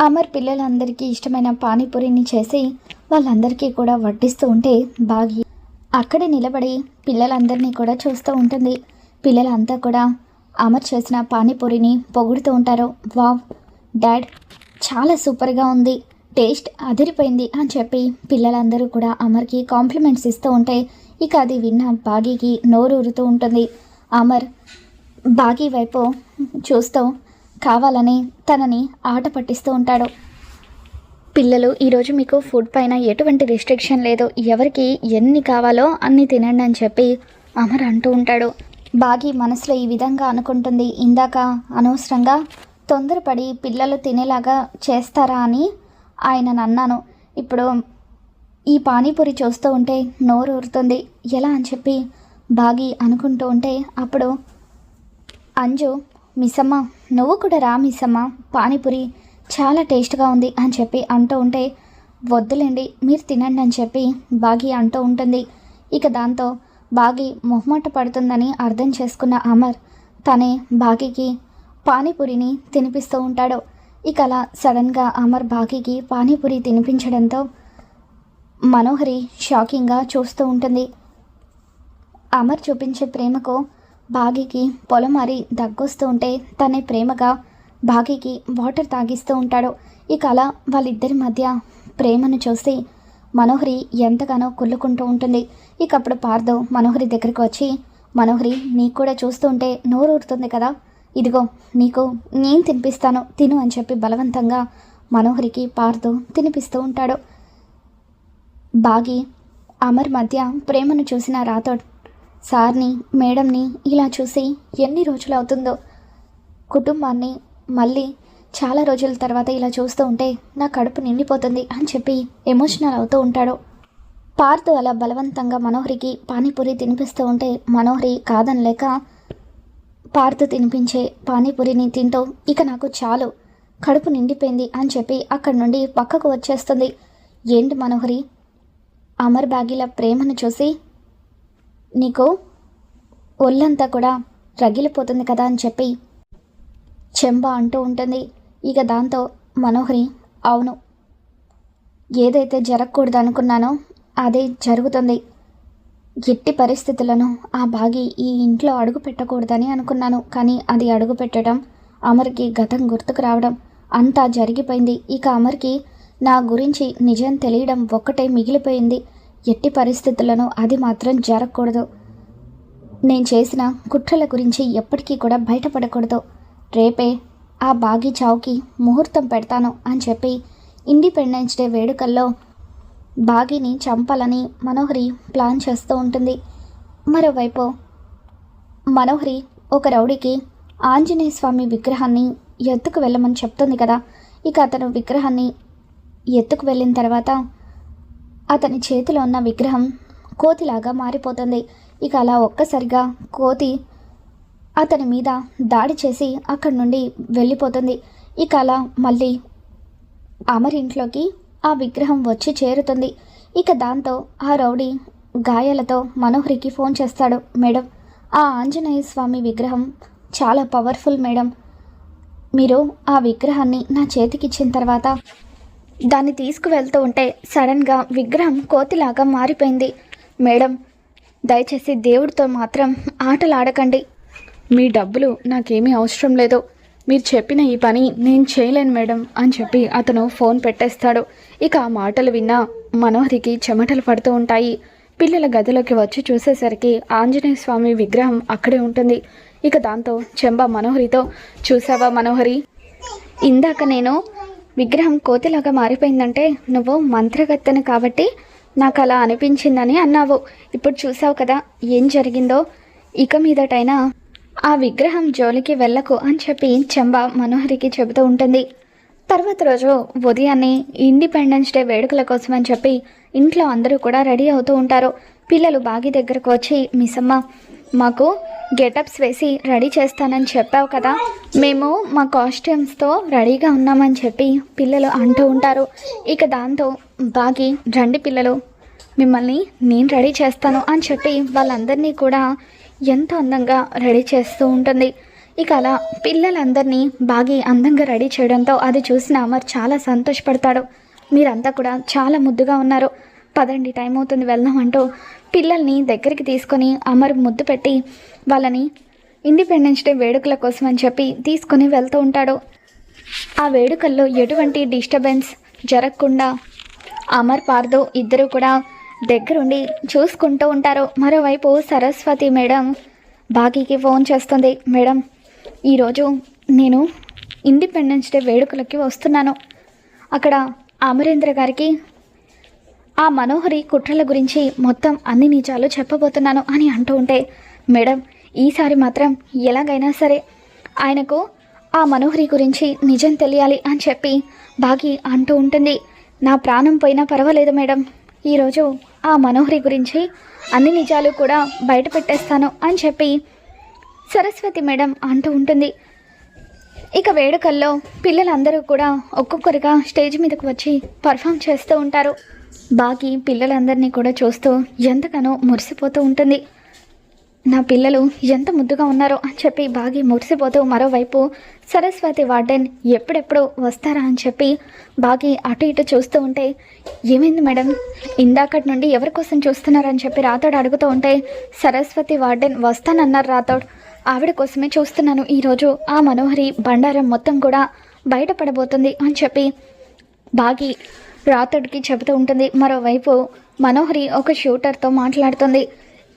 అమర్ పిల్లలందరికీ ఇష్టమైన పానీపూరిని చేసి వాళ్ళందరికీ కూడా వడ్డిస్తూ ఉంటే బాగి అక్కడే నిలబడి పిల్లలందరినీ కూడా చూస్తూ ఉంటుంది. పిల్లలంతా కూడా అమర్ చేసిన పానీపూరిని పొగుడుతూ ఉంటారు. వావ్ డాడ్, చాలా సూపర్గా ఉంది, టేస్ట్ అదిరిపోయింది అని చెప్పి పిల్లలందరూ కూడా అమర్కి కాంప్లిమెంట్స్ ఇస్తూ ఉంటే ఇక అది విన్న బాగీకి నోరూరుతూ ఉంటుంది. అమర్ బాగీ వైపు చూస్తూ కావాలని తనని ఆట పట్టిస్తూ ఉంటాడు. పిల్లలు, ఈరోజు మీకు ఫుడ్ పైన ఎటువంటి రిస్ట్రిక్షన్ లేదు, ఎవరికి ఎన్ని కావాలో అన్ని తినండి అని చెప్పి అమర్ అంటూ ఉంటాడు. బాగీ మనసులో ఈ విధంగా అనుకుంటుంది, ఇందాక అనవసరంగా తొందరపడి పిల్లలు తినేలాగా చేస్తారా అని ఆయనను అన్నాను. ఇప్పుడు ఈ పానీపూరి చూస్తూ ఉంటే నోరు ఊరుతుంది, ఎలా అని చెప్పి బాగీ అనుకుంటూ ఉంటే అప్పుడు అంజు, మిస్సమ్మ నువ్వు కూడా రా మిస్సమ్మ, పానీపూరి చాలా టేస్ట్గా ఉంది అని చెప్పి అంటూ ఉంటే వద్దులేండి మీరు తినండి అని చెప్పి బాగీ అంటూ ఉంటుంది. ఇక దాంతో బాగీ మొహమాట పడుతుందని అర్థం చేసుకున్న అమర్ తనే బాగీకి పానీపూరిని తినిపిస్తూ ఉంటాడు. ఇక అలా సడన్గా అమర్ బాగీకి పానీపూరి తినిపించడంతో మనోహరి షాకింగ్గా చూస్తూ ఉంటుంది. అమర్ చూపించే ప్రేమకు బాగీకి పొలమారి దగ్గొస్తూ ఉంటే తనే ప్రేమగా బాగీకి వాటర్ తాగిస్తూ ఉంటాడు. ఇక అలా వాళ్ళిద్దరి మధ్య ప్రేమను చూసి మనోహరి ఎంతగానో కుళ్ళుకుంటూ ఉంటుంది. ఇక అప్పుడు పార్థు మనోహరి దగ్గరికి వచ్చి, మనోహరి నీకు కూడా చూస్తూ ఉంటే నోరు ఊరుతుంది కదా, ఇదిగో నీకు నేను తినిపిస్తాను తిను అని చెప్పి బలవంతంగా మనోహరికి పార్థు తినిపిస్తూ ఉంటాడు. బాగీ అమర్ మధ్య ప్రేమను చూసిన రాథోడ్ సార్ని మేడంని ఇలా చూసి ఎన్ని రోజులు అవుతుందో, కుటుంబాన్ని మళ్ళీ చాలా రోజుల తర్వాత ఇలా చూస్తూ ఉంటే నా కడుపు నిండిపోతుంది అని చెప్పి ఎమోషనల్ అవుతూ ఉంటాడు. పార్థు అలా బలవంతంగా మనోహరికి పానీపూరి తినిపిస్తూ ఉంటే మనోహరి కాదనలేక పార్థు తినిపించే పానీపూరిని తింటూ ఇక నాకు చాలు, కడుపు నిండిపోయింది అని చెప్పి అక్కడి నుండి పక్కకు వచ్చేస్తుంది. ఏంటి మనోహరి, అమర్ బాగీల ప్రేమను చూసి నీకు ఒళ్ళంతా కూడా రగిలిపోతుంది కదా అని చెప్పి చెంబ అంటూ ఉంటుంది. ఇక దాంతో మనోహరి, అవును ఏదైతే జరగకూడదు అనుకున్నానో అదే జరుగుతుంది, ఎట్టి పరిస్థితులను ఆ బాగి ఈ ఇంట్లో అడుగు పెట్టకూడదని అనుకున్నాను, కానీ అది అడుగు పెట్టడం అమర్కి గతం గుర్తుకు రావడం అంతా జరిగిపోయింది. ఇక అమర్కి నా గురించి నిజం తెలియడం ఒక్కటే మిగిలిపోయింది, ఎట్టి పరిస్థితులను అది మాత్రం జరగకూడదు, నేను చేసిన కుట్రల గురించి ఎప్పటికీ కూడా బయటపడకూడదు, రేపే ఆ బాగి చావుకి ముహూర్తం పెడతాను అని చెప్పి ఇండిపెండెన్స్ డే వేడుకల్లో బాగిని చంపాలని మనోహరి ప్లాన్ చేస్తూ ఉంటుంది. మరోవైపు మనోహరి ఒక రౌడీకి ఆంజనేయ స్వామి విగ్రహాన్ని ఎత్తుకు వెళ్ళమని చెప్తుంది కదా. ఇక అతను విగ్రహాన్ని ఎత్తుకు వెళ్ళిన తర్వాత అతని చేతిలో ఉన్న విగ్రహం కోతిలాగా మారిపోతుంది. ఇక అలా ఒక్కసారిగా కోతి అతని మీద దాడి చేసి అక్కడి నుండి వెళ్ళిపోతుంది. ఇక అలా మళ్ళీ అమర్ ఇంట్లోకి ఆ విగ్రహం వచ్చి చేరుతుంది. ఇక దాంతో ఆ రౌడీ గాయాలతో మనోహరికి ఫోన్ చేస్తాడు. మేడం, ఆ ఆంజనేయ స్వామి విగ్రహం చాలా పవర్ఫుల్ మేడం, మీరు ఆ విగ్రహాన్ని నా చేతికిచ్చిన తర్వాత దాన్ని తీసుకువెళ్తూ ఉంటే సడన్గా విగ్రహం కోతిలాగా మారిపోయింది మేడం, దయచేసి దేవుడితో మాత్రం ఆటలు ఆడకండి, మీ డబ్బులు నాకేమీ అవసరం లేదు, మీరు చెప్పిన ఈ పని నేను చేయలేను మేడం అని చెప్పి అతను ఫోన్ పెట్టేస్తాడు. ఇక ఆ మాటలు విన్న మనోహరికి చెమటలు పడుతూ ఉంటాయి. పిల్లల గదిలోకి వచ్చి చూసేసరికి ఆంజనేయ స్వామి విగ్రహం అక్కడే ఉంటుంది. ఇక దాంతో చెంబ మనోహరితో, చూసావా మనోహరి, ఇందాక నేను విగ్రహం కోతిలాగా మారిపోయిందంటే నువ్వు మంత్రగత్తెను కాబట్టి నాకు అలా అనిపించిందని అన్నావు, ఇప్పుడు చూసావు కదా ఏం జరిగిందో, ఇక మీదటైనా ఆ విగ్రహం జోలికి వెళ్ళకు అని చెప్పి చెంబ మనోహరికి చెబుతూ ఉంటుంది. తర్వాత రోజు ఉదయాన్నే ఇండిపెండెన్స్ డే వేడుకల కోసం అని చెప్పి ఇంట్లో అందరూ కూడా రెడీ అవుతూ ఉంటారు. పిల్లలు బాగి దగ్గరకు వచ్చి, మిస్సమ్మ మాకు గెటప్స్ వేసి రెడీ చేస్తానని చెప్పావు కదా, మేము మా కాస్ట్యూమ్స్తో రెడీగా ఉన్నామని చెప్పి పిల్లలు అంటూ ఉంటారు. ఇక దాంతో బాగి, రండి పిల్లలు మిమ్మల్ని నేను రెడీ చేస్తాను అని చెప్పి వాళ్ళందరినీ కూడా ఎంతో అందంగా రెడీ చేస్తూ ఉంటుంది. ఇక అలా పిల్లలందరినీ బాగా అందంగా రెడీ చేయడంతో అది చూసిన అమర్ చాలా సంతోషపడతాడు. మీరంతా కూడా చాలా ముద్దుగా ఉన్నారు, పదండి టైం అవుతుంది వెళ్దాం అంటూ పిల్లల్ని దగ్గరికి తీసుకొని అమర్ ముద్దు పెట్టి వాళ్ళని ఇండిపెండెన్స్ డే వేడుకల కోసం అని చెప్పి తీసుకొని వెళ్తూ ఉంటాడు. ఆ వేడుకల్లో ఎటువంటి డిస్టర్బెన్స్ జరగకుండా అమర్ పార్దో ఇద్దరు కూడా దగ్గరుండి చూసుకుంటూ ఉంటారు. మరోవైపు సరస్వతి మేడం బాగీకి ఫోన్ చేస్తుంది. మేడం, ఈరోజు నేను ఇండిపెండెన్స్ డే వేడుకలకి వస్తున్నాను. అక్కడ అమరేంద్ర గారికి ఆ మనోహరి కుట్రల గురించి మొత్తం అన్ని నిజాలు చెప్పబోతున్నాను అని అంటూ ఉంటే, మేడం ఈసారి మాత్రం ఎలాగైనా సరే ఆయనకు ఆ మనోహరి గురించి నిజం తెలియాలి అని చెప్పి బాగి అంటూ ఉంటుంది. నా ప్రాణం పోయినా పర్వాలేదు మేడం, ఈరోజు ఆ మనోహరి గురించి అన్ని నిజాలు కూడా బయట పెట్టేస్తాను అని చెప్పి సరస్వతి మేడం అంటూ ఉంటుంది. ఇక వేడుకల్లో పిల్లలందరూ కూడా ఒక్కొక్కరిగా స్టేజ్ మీదకు వచ్చి పర్ఫామ్ చేస్తూ ఉంటారు. బాగి పిల్లలందరినీ కూడా చూస్తూ ఎంతగానో మురిసిపోతూ ఉంటుంది. నా పిల్లలు ఎంత ముద్దుగా ఉన్నారో అని చెప్పి బాగి మురిసిపోతూ, మరోవైపు సరస్వతి వార్డెన్ ఎప్పుడెప్పుడు వస్తారా అని చెప్పి బాగి అటు ఇటు చూస్తూ ఉంటే, ఏమైంది మేడం, ఇందాకటి నుండి ఎవరి కోసం చూస్తున్నారని చెప్పి రాథోడ్ అడుగుతూ ఉంటే, సరస్వతి వార్డెన్ వస్తానన్నారు రాథోడ్, ఆవిడ కోసమే చూస్తున్నాను. ఈరోజు ఆ మనోహరి బండారం మొత్తం కూడా బయటపడబోతుంది అని చెప్పి బాగి రాథోడ్కి చెబుతూ ఉంటుంది. మరోవైపు మనోహరి ఒక షూటర్తో మాట్లాడుతుంది.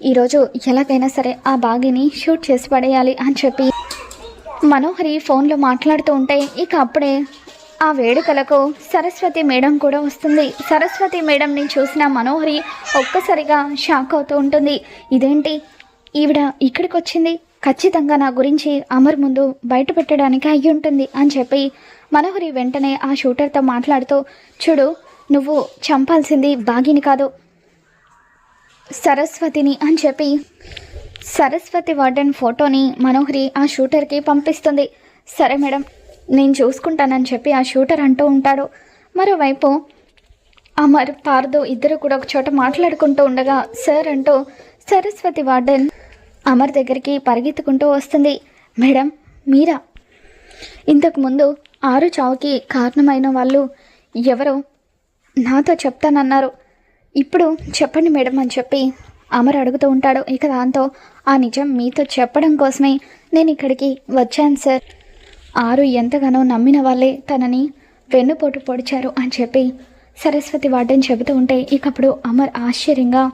ఈరోజు ఎలాగైనా సరే ఆ బాగిని షూట్ చేసి పడేయాలి అని చెప్పి మనోహరి ఫోన్లో మాట్లాడుతూ ఉంటే, ఇక అప్పుడే ఆ వేడుకలకు సరస్వతి మేడం కూడా వస్తుంది. సరస్వతి మేడంని చూసిన మనోహరి ఒక్కసారిగా షాక్ అవుతూ ఉంటుంది. ఇదేంటి ఈవిడ ఇక్కడికి వచ్చింది, ఖచ్చితంగా నా గురించి అమర్ ముందు బయట పెట్టడానికి అయ్యి ఉంటుంది అని చెప్పి మనోహరి వెంటనే ఆ షూటర్తో మాట్లాడుతూ, చూడు నువ్వు చంపాల్సింది బాగిని కాదు సరస్వతిని అని చెప్పి సరస్వతి వార్డెన్ ఫోటోని మనోహరి ఆ షూటర్కి పంపిస్తుంది. సరే మేడం నేను చూసుకుంటానని చెప్పి ఆ షూటర్ అంటూ ఉంటాడు. మరోవైపు అమర్ పార్దో ఇద్దరు కూడా ఒక చోట మాట్లాడుకుంటూ ఉండగా సార్ అంటూ సరస్వతి వార్డెన్ అమర్ దగ్గరికి పరిగెత్తుకుంటూ వస్తుంది. మేడం మీరా, ఇంతకుముందు ఆరు చావుకి కారణమైన వాళ్ళు ఎవరో నాతో చెప్తానన్నారు, ఇప్పుడు చెప్పండి మేడం అని చెప్పి అమర్ అడుగుతూ ఉంటాడు. ఇక దాంతో ఆ నిజం మీతో చెప్పడం కోసమే నేను ఇక్కడికి వచ్చాను సార్, ఆరు ఎంతగానో నమ్మిన వాళ్ళే తనని వెన్నుపోటు పొడిచారు అని చెప్పి సరస్వతి వార్డెన్ చెబుతూ ఉంటే, ఇకప్పుడు అమర్ ఆశ్చర్యంగా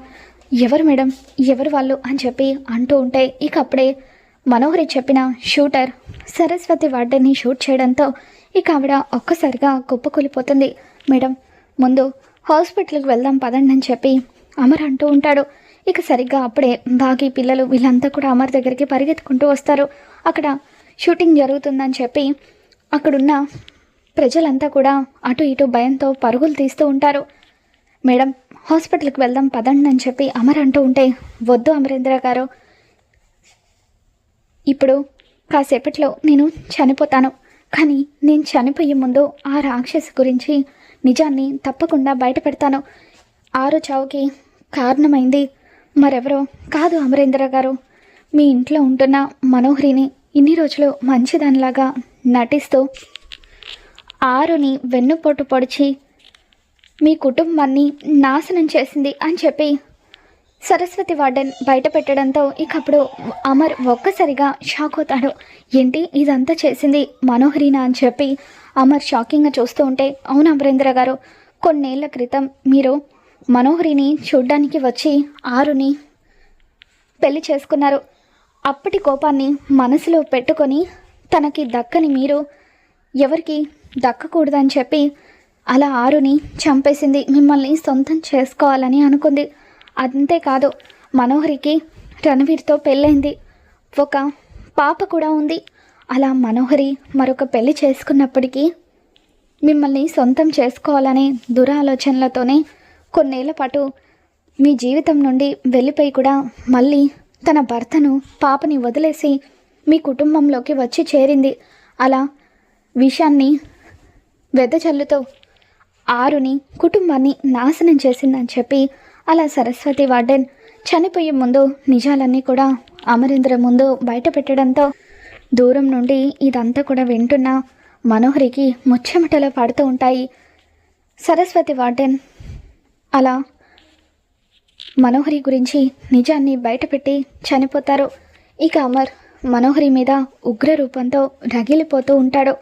ఎవరు మేడం ఎవరు వాళ్ళు అని చెప్పి అంటూ ఉంటే, ఇక అప్పుడే మనోహరి చెప్పిన షూటర్ సరస్వతి వార్డెన్ని షూట్ చేయడంతో ఇక ఆవిడ ఒక్కసారిగా కుప్పకూలిపోతుంది. మేడం ముందు హాస్పిటల్కి వెళ్దాం పదండి అని చెప్పి అమర్ అంటూ ఉంటాడు. ఇక సరిగ్గా అప్పుడే బాగి పిల్లలు వీళ్ళంతా కూడా అమర్ దగ్గరికి పరిగెత్తుకుంటూ వస్తారు. అక్కడ షూటింగ్ జరుగుతుందని చెప్పి అక్కడున్న ప్రజలంతా కూడా అటు ఇటు భయంతో పరుగులు తీస్తూ ఉంటారు. మేడం హాస్పిటల్కి వెళ్దాం పదండి అని చెప్పి అమర్ అంటూ ఉంటే, వద్దు అమరేంద్ర గారు, ఇప్పుడు కాసేపట్లో నేను చనిపోతాను, కానీ నేను చనిపోయే ముందు ఆ రాక్షసి గురించి నిజాన్ని తప్పకుండా బయట పెడతాను. ఆరు చావుకి కారణమైంది మరెవరో కాదు అమరేంద్ర గారు, మీ ఇంట్లో ఉంటున్న మనోహరిని ఇన్ని రోజులు మంచిదానిలాగా నటిస్తూ ఆరుని వెన్నుపోటు పొడిచి మీ కుటుంబాన్ని నాశనం చేసింది అని చెప్పి సరస్వతి వార్డెన్ బయట పెట్టడంతో ఇకప్పుడు అమర్ ఒక్కసారిగా షాక్ అవుతాడు. ఏంటి ఇదంతా చేసింది మనోహరినా అని చెప్పి అమర్ షాకింగ్గా చూస్తూ ఉంటే, అవును అమరేంద్ర గారు, కొన్నేళ్ల క్రితం మీరు మనోహరిని చూడ్డానికి వచ్చి ఆరుని పెళ్లి చేసుకున్నారు. అప్పటి కోపాన్ని మనసులో పెట్టుకొని తనకి దక్కని మీరు ఎవరికి దక్కకూడదని చెప్పి అలా ఆరుని చంపేసింది, మిమ్మల్ని సొంతం చేసుకోవాలని అనుకుంది. అంతేకాదు మనోహరికి రణవీర్తో పెళ్ళైంది, ఒక పాప కూడా ఉంది. అలా మనోహరి మరొక పెళ్లి చేసుకున్నప్పటికీ మిమ్మల్ని సొంతం చేసుకోవాలనే దురాలోచనలతోనే కొన్నేళ్ల పాటు మీ జీవితం నుండి వెళ్ళిపోయి కూడా మళ్ళీ తన భర్తను పాపని వదిలేసి మీ కుటుంబంలోకి వచ్చి చేరింది. అలా విషయాన్ని వెదజల్లుతో ఆరుని కుటుంబాన్ని నాశనం చేసిందని చెప్పి అలా సరస్వతి వార్డెన్ చనిపోయే ముందు నిజాలన్నీ కూడా అమరేంద్ర ముందు బయట పెట్టడంతో దూరం నుండి ఇదంతా కూడా వింటున్న మనోహరికి ముచ్చెమటలు పడుతూ ఉంటాయి. సరస్వతి వార్డెన్ అలా మనోహరి గురించి నిజాన్ని బయటపెట్టి చనిపోతారు. ఇక అమర్ మనోహరి మీద ఉగ్ర రూపంతో రగిలిపోతూ ఉంటాడు.